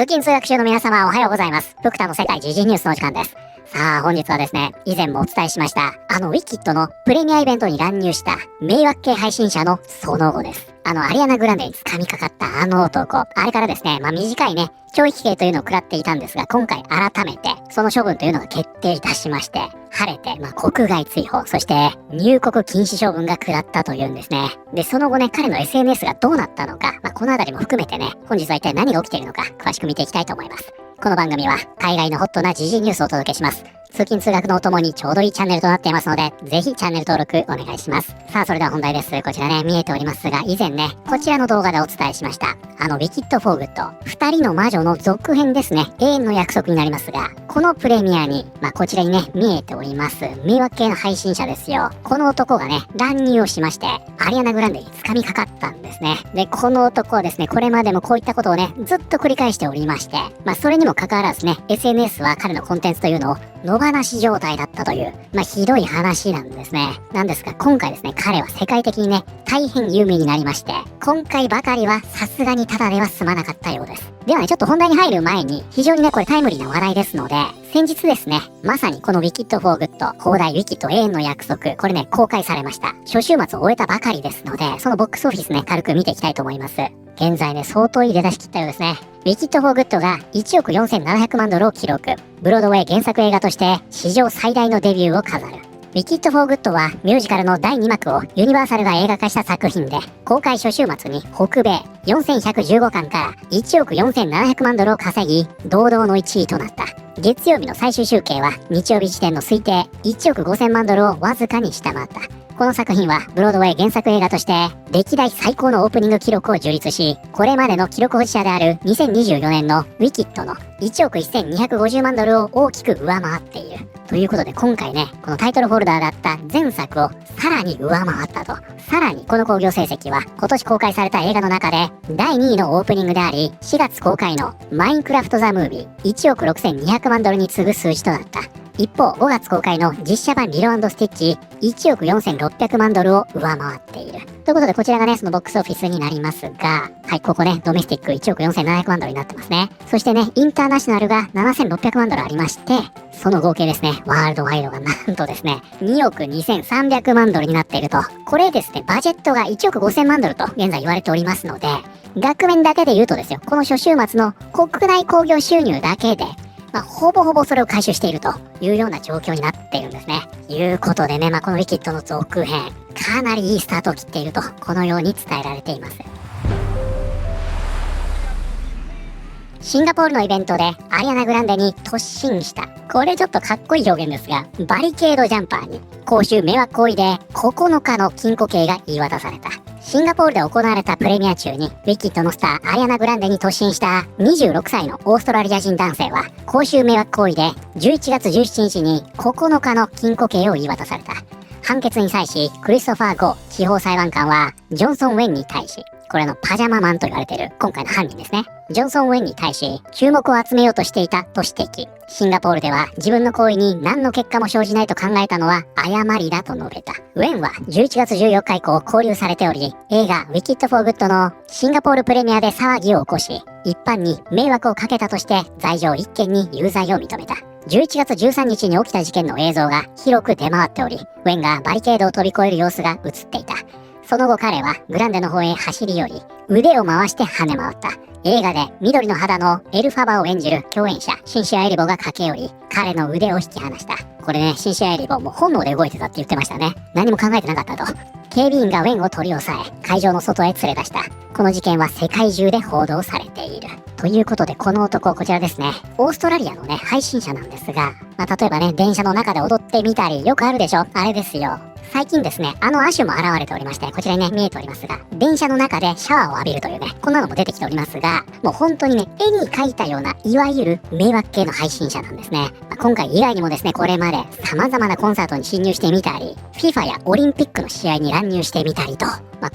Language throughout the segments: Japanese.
通勤通学中の皆様おはようございます。福田の世界時事ニュースの時間です。さあ本日はですね、以前もお伝えしましたウィキッドのプレミアイベントに乱入した迷惑系配信者のその後です。アリアナ・グランデに掴みかかった男、あれからですね、短いね、懲役刑というのを食らっていたんですが、今回改めてその処分というのが決定いたしまして、晴れて、国外追放、そして入国禁止処分が食らったというんですね。で、その後ね、彼の SNS がどうなったのか、このあたりも含めてね、本日は一体何が起きているのか、詳しく見ていきたいと思います。この番組は海外のホットな時事ニュースをお届けします。通勤通学のお供にちょうどいいチャンネルとなっていますので、ぜひチャンネル登録お願いします。さあ、それでは本題です。こちらね、見えておりますが、以前ね、こちらの動画でお伝えしました。ウィキッド・フォー・グッド、二人の魔女の続編ですね。永遠の約束になりますが、このプレミアに、こちらにね、見えております、迷惑系の配信者ですよ。この男がね、乱入をしまして、アリアナ・グランデに掴みかかったんですね。で、この男はですね、これまでもこういったことをね、ずっと繰り返しておりまして、それにもかかわらずね、SNS は彼のコンテンツというのを野放し状態だったという、ひどい話なんですね。なんですが、今回ですね、彼は世界的にね、大変有名になりまして、今回ばかりはさすがにただでは済まなかったようです。ではね、ちょっと本題に入る前に、非常にね、これタイムリーな話題ですので、先日ですね、まさにこのウィキッド・フォー・グッド、放題ウィキッド永遠の約束、これね、公開されました。初週末を終えたばかりですので、そのボックスオフィスね、軽く見ていきたいと思います。現在ね、相当いい出だし切ったようですね。ウィキッド・フォー・グッドが1億4700万ドルを記録。ブロードウェイ原作映画として史上最大のデビューを飾る。ウィキッド・フォー・グッドはミュージカルの第2幕をユニバーサルが映画化した作品で、公開初週末に北米4115巻から1億4700万ドルを稼ぎ、堂々の1位となった。月曜日の最終集計は日曜日時点の推定1億5000万ドルをわずかに下回った。この作品はブロードウェイ原作映画として歴代最高のオープニング記録を樹立し、これまでの記録保持者である2024年のウィキッドの1億1250万ドルを大きく上回っている。ということで今回ね、このタイトルホルダーだった前作をさらに上回ったと。さらにこの興行成績は今年公開された映画の中で第2位のオープニングであり、4月公開のマインクラフト・ザ・ムービー1億6200万ドルに次ぐ数字となった。一方、5月公開の実写版リロ&スティッチ1億4600万ドルを上回っている。ということで、こちらがね、そのボックスオフィスになりますが、はい、ここね、ドメスティック1億4700万ドルになってますね。そしてね、インターナショナルが7600万ドルありまして、その合計ですね、ワールドワイドがなんとですね、2億2300万ドルになっていると。これですね、バジェットが1億5000万ドルと現在言われておりますので、額面だけで言うとですよ、この初週末の国内興行収入だけで、ほぼほぼそれを回収しているというような状況になっているんですね。いうことでね、このウィキッドの続編、かなりいいスタートを切っていると、このように伝えられています。シンガポールのイベントでアリアナ・グランデに突進した。これちょっとかっこいい表現ですが、バリケードジャンパーに公衆迷惑行為で9日の禁錮刑が言い渡された。シンガポールで行われたプレミア中にウィキッドのスターアリアナ・グランデに突進した26歳のオーストラリア人男性は公衆迷惑行為で11月17日に9日の禁錮刑を言い渡された。判決に際しクリストファー・ゴー地方裁判官はジョンソン・ウェンに対し、これのパジャママンと言われている今回の犯人ですね。ジョンソン・ウェンに対し注目を集めようとしていたと指摘。シンガポールでは自分の行為に何の結果も生じないと考えたのは誤りだと述べた。ウェンは11月14日以降勾留されており、映画ウィキッド・フォー・グッドのシンガポールプレミアで騒ぎを起こし、一般に迷惑をかけたとして罪状1件に有罪を認めた。11月13日に起きた事件の映像が広く出回っており、ウェンがバリケードを飛び越える様子が映っていた。その後彼はグランデの方へ走り寄り、腕を回して跳ね回った。映画で緑の肌のエルファバを演じる共演者シンシア・エリボが駆け寄り、彼の腕を引き離した。これね、シンシア・エリボも本能で動いてたって言ってましたね。何も考えてなかったと。警備員がウェンを取り押さえ、会場の外へ連れ出した。この事件は世界中で報道されている。ということで、この男、こちらですね。オーストラリアのね、配信者なんですが、例えばね、電車の中で踊ってみたり、よくあるでしょ？あれですよ。最近ですね、亜種も現れておりまして、こちらにね、見えておりますが、電車の中でシャワーを浴びるというね、こんなのも出てきておりますが、もう本当にね、絵に描いたような、いわゆる迷惑系の配信者なんですね。今回以外にもですね、これまで様々なコンサートに侵入してみたり、FIFA やオリンピックの試合に乱入してみたりと、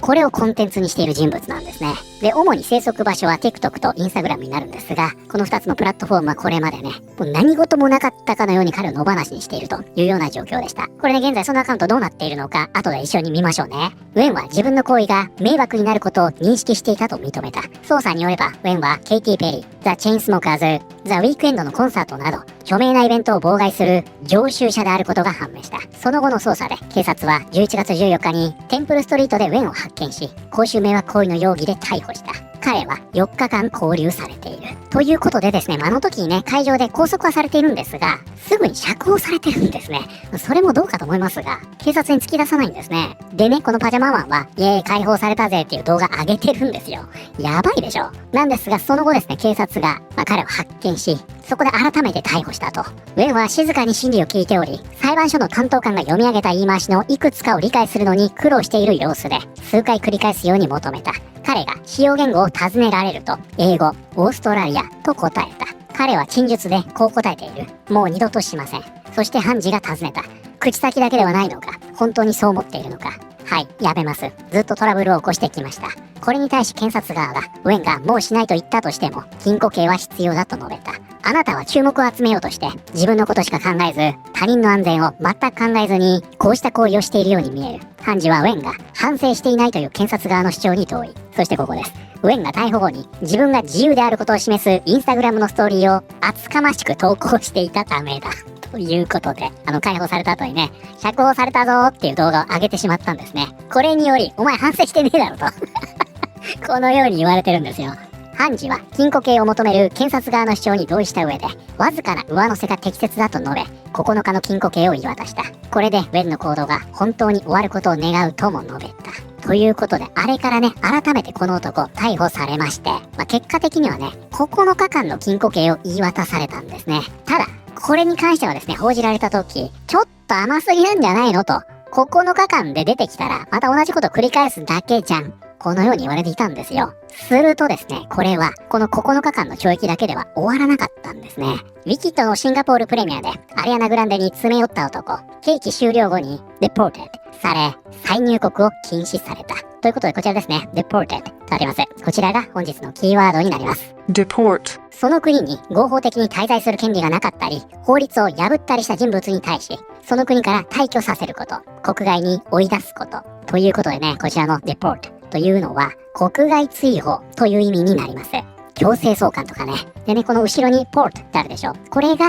これをコンテンツにしている人物なんですね。で、主に生息場所は TikTok と Instagram になるんですが、この2つのプラットフォームはこれまでね、もう何事もなかったかのように彼を野放しにしているというような状況でした。これね、現在そのアカウントどうなってているのか、後で一緒に見ましょうね。ウェンは自分の行為が迷惑になることを認識していたと認めた。捜査によれば、ウェンはケイティ・ペリー、ザ・チェインスモーカーズ、ザ・ウィークエンドのコンサートなど、著名なイベントを妨害する常習者であることが判明した。その後の捜査で、警察は11月14日にテンプルストリートでウェンを発見し、公衆迷惑行為の容疑で逮捕した。彼は4日間拘留されている。ということでですね、あの時にね、会場で拘束はされているんですが、すぐに釈放されてるんですね。それもどうかと思いますが、警察に突き出さないんですね。でね、このパジャママンは、イエーイ解放されたぜっていう動画上げてるんですよ。やばいでしょ。なんですが、その後ですね、警察が、彼を発見し、そこで改めて逮捕したと。ウェンは静かに審理を聞いており、裁判所の担当官が読み上げた言い回しのいくつかを理解するのに苦労している様子で、数回繰り返すように求めた。彼が使用言語を尋ねられると、英語、オーストラリアと答えた。彼は陳述でこう答えている。もう二度としません。そして判事が尋ねた。口先だけではないのか、本当にそう思っているのか。はい、やめます。ずっとトラブルを起こしてきました。これに対し検察側が、ウェンがもうしないと言ったとしても、禁錮刑は必要だと述べた。あなたは注目を集めようとして、自分のことしか考えず、他人の安全を全く考えずに、こうした行為をしているように見える。判事はウェンが反省していないという検察側の主張に同意。そしてここです。ウェンが逮捕後に自分が自由であることを示すインスタグラムのストーリーを厚かましく投稿していたためだ。ということで、解放された後にね、釈放されたぞーっていう動画を上げてしまったんですね。これにより、お前反省してねえだろと。このように言われてるんですよ。判事は禁錮刑を求める検察側の主張に同意した上で、わずかな上乗せが適切だと述べ、9日の禁錮刑を言い渡した。これでウェンの行動が本当に終わることを願うとも述べた。ということで、あれからね、改めてこの男逮捕されまして、結果的にはね、9日間の禁錮刑を言い渡されたんですね。ただ、これに関してはですね、報じられた時、ちょっと甘すぎなんじゃないのと、9日間で出てきたら、また同じことを繰り返すだけじゃん。このように言われていたんですよ。するとですね、これは、この9日間の懲役だけでは終わらなかったんですね。ウィキッドのシンガポールプレミアで、アリアナ・グランデに詰め寄った男、刑期終了後に、デポーテッドされ、再入国を禁止された。ということで、こちらですね、デポーテッドとあります。こちらが本日のキーワードになります。Deport. その国に合法的に滞在する権利がなかったり、法律を破ったりした人物に対し、その国から退去させること、国外に追い出すこと。ということでね、こちらのデポートというのは、国外追放という意味になります。強制送還とかね。でね、この後ろにポートってあるでしょ。これが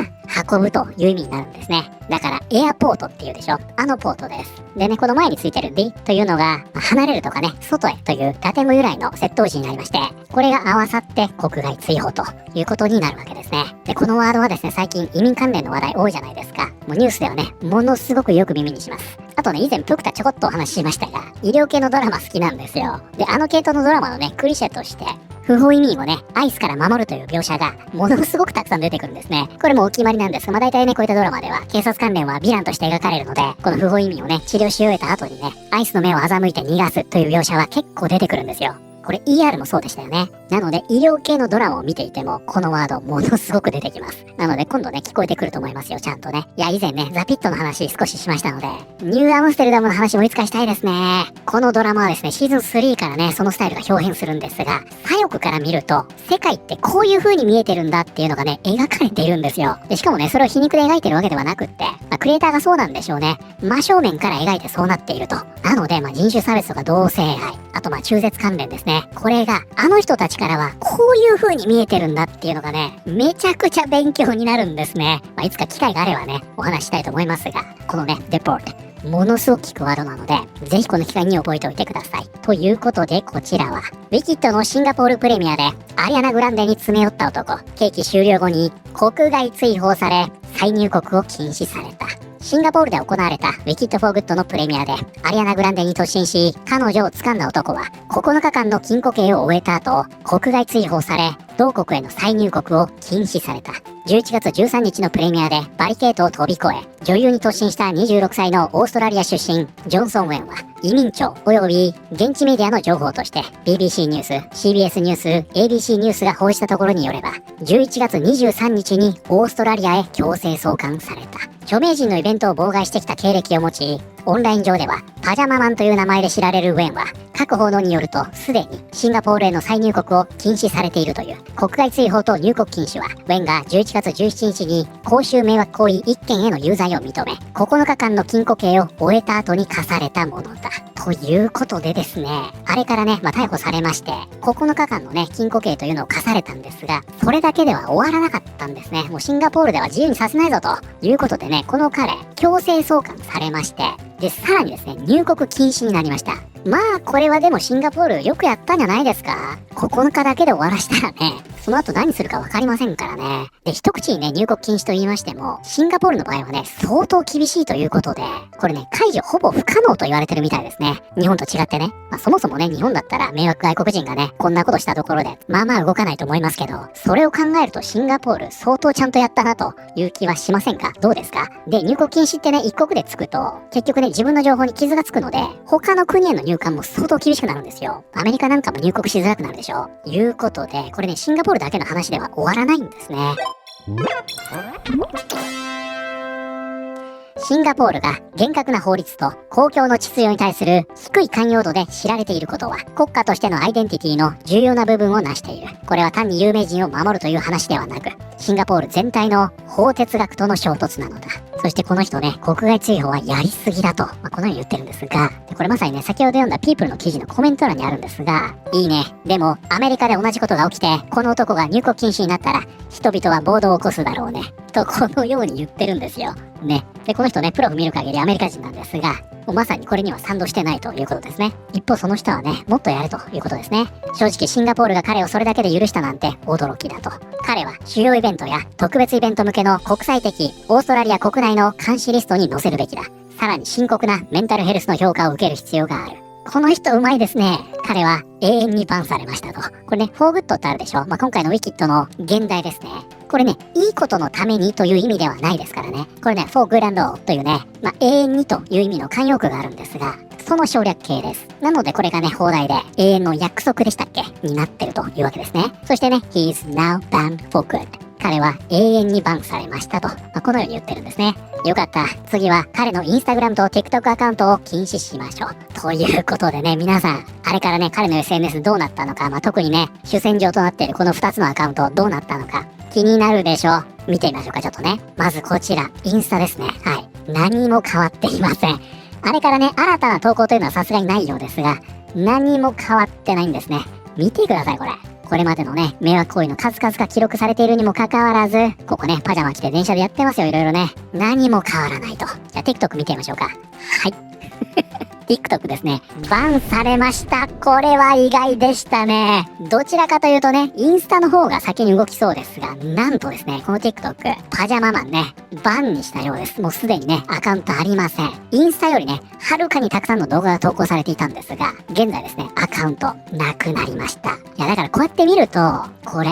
運ぶという意味になるんですね。だから、エアポートっていうでしょ。あのポートです。でね、この前についてる D というのが、離れるとかね、外へというラテン語由来の窃盗時になりまして、これが合わさって国外追放ということになるわけですね。で、このワードはですね、最近移民関連の話題多いじゃないですか。もうニュースではね、ものすごくよく耳にします。あとね、以前プクタちょこっとお話ししましたが、医療系のドラマ好きなんですよ。で、あの系統のドラマのね、クリシェとして、不法移民をね、アイスから守るという描写が、ものすごくたくさん出てくるんですね。これもお決まりなんですが、大体ね、こういったドラマでは、警察関連はヴィランとして描かれるので、この不法移民をね、治療し終えた後にね、アイスの目を欺いて逃がすという描写は結構出てくるんですよ。これ ER もそうでしたよね。なので、医療系のドラマを見ていても、このワードものすごく出てきます。なので、今度ね、聞こえてくると思いますよ、ちゃんとね。いや、以前ね、ザ・ピットの話少ししましたので、ニューアムステルダムの話もいつかしたいですね。このドラマはですね、シーズン3からね、そのスタイルが表現するんですが、左翼から見ると、世界ってこういう風に見えてるんだっていうのがね、描かれているんですよ。で、しかもね、それを皮肉で描いてるわけではなくって、クリエイターがそうなんでしょうね。真正面から描いてそうなっていると。なので、人種差別とか同性愛、あと中絶関連ですね。これが、あの人たちからはこういう風に見えてるんだっていうのがね、めちゃくちゃ勉強になるんですね。いつか機会があればね、お話ししたいと思いますが、このね、デポート、ものすごく聞くワードなので、ぜひこの機会に覚えておいてください。ということで、こちらは、ウィキッドのシンガポールプレミアで、アリアナ・グランデに詰め寄った男、刑期終了後に国外追放され、再入国を禁止された。シンガポールで行われたウィキッド・フォー・グッドのプレミアでアリアナ・グランデに突進し彼女を掴んだ男は9日間の禁錮刑を終えた後国外追放され同国への再入国を禁止された。11月13日のプレミアでバリケードを飛び越え女優に突進した26歳のオーストラリア出身ジョンソン・ウェンは移民庁及び現地メディアの情報として BBC ニュース、CBS ニュース、ABC ニュースが報じたところによれば11月23日にオーストラリアへ強制送還された。著名人のイベントを妨害してきた経歴を持ち、オンライン上ではパジャママンという名前で知られるウェンは、各報道によるとすでにシンガポールへの再入国を禁止されているという。国外追放と入国禁止は、ウェンが11月17日に公衆迷惑行為1件への有罪を認め、9日間の禁錮刑を終えた後に課されたものだ。ということでですね、あれからね、逮捕されまして、9日間のね、禁錮刑というのを課されたんですが、それだけでは終わらなかったんですね。もうシンガポールでは自由にさせないぞということでね、この彼、強制送還されまして、で、さらにですね、入国禁止になりました。まあ、これはでもシンガポールよくやったんじゃないですか。9日だけで終わらしたらね、その後何するかわかりませんからね。で、一口にね、入国禁止と言いましても、シンガポールの場合はね、相当厳しいということで、これね、解除ほぼ不可能と言われてるみたいですね。日本と違ってね。そもそもね、日本だったら迷惑外国人がね、こんなことしたところで、まあまあ動かないと思いますけど、それを考えるとシンガポール相当ちゃんとやったなという気はしませんか？どうですか？で、入国禁止ってね、一国でつくと、結局ね、自分の情報に傷がつくので、他の国への入管も相当厳しくなるんですよ。アメリカなんかも入国しづらくなるでしょ。いうことで、これね、シンガポールだけの話では終わらないんですね。シンガポールが厳格な法律と公共の秩序に対する低い寛容度で知られていることは、国家としてのアイデンティティの重要な部分を成している。これは単に有名人を守るという話ではなく、シンガポール全体の法哲学との衝突なのだ。そしてこの人ね、国外追放はやりすぎだと、このように言ってるんですが、これまさにね、先ほど読んだピープルの記事のコメント欄にあるんですが、いいね。でも、アメリカで同じことが起きて、この男が入国禁止になったら、人々は暴動を起こすだろうね。と、このように言ってるんですよ。ね。で、この人ね、プロフ見る限りアメリカ人なんですが、もうまさにこれには賛同してないということですね。一方その人はね、もっとやれということですね。正直シンガポールが彼をそれだけで許したなんて驚きだと。彼は主要イベントや特別イベント向けの国際的オーストラリア国内の監視リストに載せるべきだ。さらに深刻なメンタルヘルスの評価を受ける必要がある。この人うまいですね。彼は永遠にバンされましたと。これね、フォーグッドってあるでしょ。今回のウィキッドの現代ですね。これね、いいことのためにという意味ではないですからね。これね、フォーグランドというね、永遠にという意味の慣用句があるんですが、その省略形です。なのでこれがね、放題で永遠の約束でしたっけになってるというわけですね。そしてね、He is now banned for good。彼は永遠にバンされましたと、このように言ってるんですね。よかった。次は彼のインスタグラムと TikTok アカウントを禁止しましょう。ということでね、皆さん、あれからね、彼の SNS どうなったのか、特にね、主戦場となっているこの2つのアカウントどうなったのか、気になるでしょ。見てみましょうか、ちょっとね。まずこちら、インスタですね。はい。何も変わっていません。あれからね、新たな投稿というのはさすがにないようですが、何も変わってないんですね。見てください、これ。これまでのね、迷惑行為の数々が記録されているにもかかわらず、ここね、パジャマ着て電車でやってますよ、いろいろね。何も変わらないと。じゃあ、TikTok 見てみましょうか。はい。TikTok ですね。バンされました。これは意外でしたね。どちらかというとね、インスタの方が先に動きそうですが、なんとですね、この TikTok、パジャママンね、バンにしたようです。もうすでにね、アカウントありません。インスタよりね、はるかにたくさんの動画が投稿されていたんですが、現在ですね、アカウントなくなりました。いや、だからこうやって見ると、これ、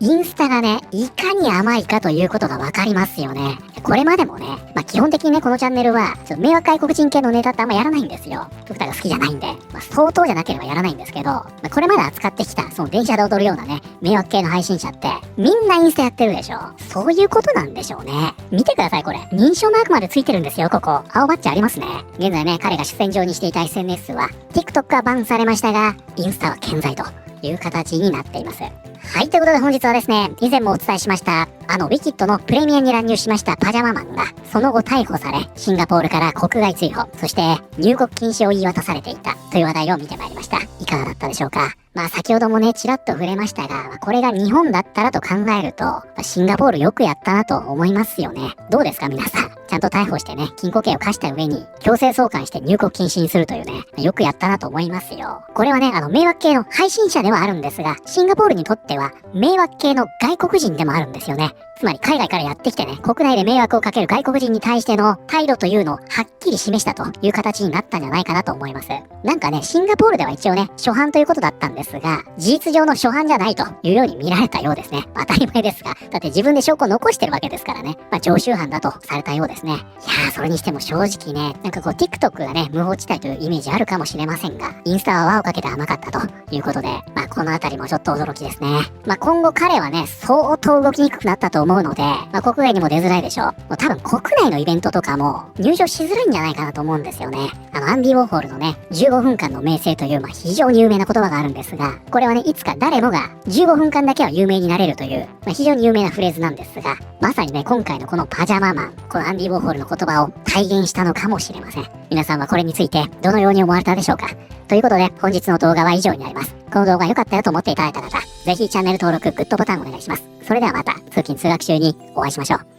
インスタがね、いかに甘いかということがわかりますよね。これまでもね、基本的にね、このチャンネルは、ちょっと迷惑外国人系のネタってあんまやらないんですよ。僕らが好きじゃないんで、相当じゃなければやらないんですけど、これまで扱ってきた、その電車で踊るようなね、迷惑系の配信者って、みんなインスタやってるでしょ。そういうことなんでしょうね。見てください、これ。認証マークまでついてるんですよ、ここ。青バッジありますね。現在ね、彼が主戦場にしていた SNS は、TikTok はバンされましたが、インスタは健在という形になっています。はい、ということで本日はですね、以前もお伝えしました、ウィキッドのプレミアに乱入しましたパジャママンが、その後逮捕され、シンガポールから国外追放、そして入国禁止を言い渡されていたという話題を見てまいりました。いかがだったでしょうか。先ほどもね、ちらっと触れましたが、これが日本だったらと考えると、シンガポールよくやったなと思いますよね。どうですか皆さん。ちゃんと逮捕してね、禁錮刑を課した上に、強制送還して入国禁止にするというね、よくやったなと思いますよ。これはね、迷惑系の配信者ではあるんですが、シンガポールにとっては、迷惑系の外国人でもあるんですよね。つまり海外からやってきてね、国内で迷惑をかける外国人に対しての態度というのをはっきり示したという形になったんじゃないかなと思います。なんかね、シンガポールでは一応ね、初犯ということだったんですが、事実上の初犯じゃないというように見られたようですね。当たり前ですが、だって自分で証拠を残してるわけですからね。常習犯だとされたようです。ですね。いやー、それにしても正直ね、なんかこう TikTok がね、無法地帯というイメージあるかもしれませんが、インスタは輪をかけて甘かったということで、まあこのあたりもちょっと驚きですね。まあ今後彼はね、相当動きにくくなったと思うので、まあ国外にも出づらいでしょう。もう多分国内のイベントとかも入場しづらいんじゃないかなと思うんですよね。アンディ・ウォーホルのね、15分間の名声という、まあ非常に有名な言葉があるんですが、これはね、いつか誰もが15分間だけは有名になれるという、まあ非常に有名なフレーズなんですが、まさにね、今回のこのパジャママン、このアンディ・ウォーホルの言葉を体現したのかもしれません。皆さんはこれについてどのように思われたでしょうか？ということで、本日の動画は以上になります。この動画良かったよと思っていただいた方、ぜひチャンネル登録、グッドボタンお願いします。それではまた、通勤通学中にお会いしましょう。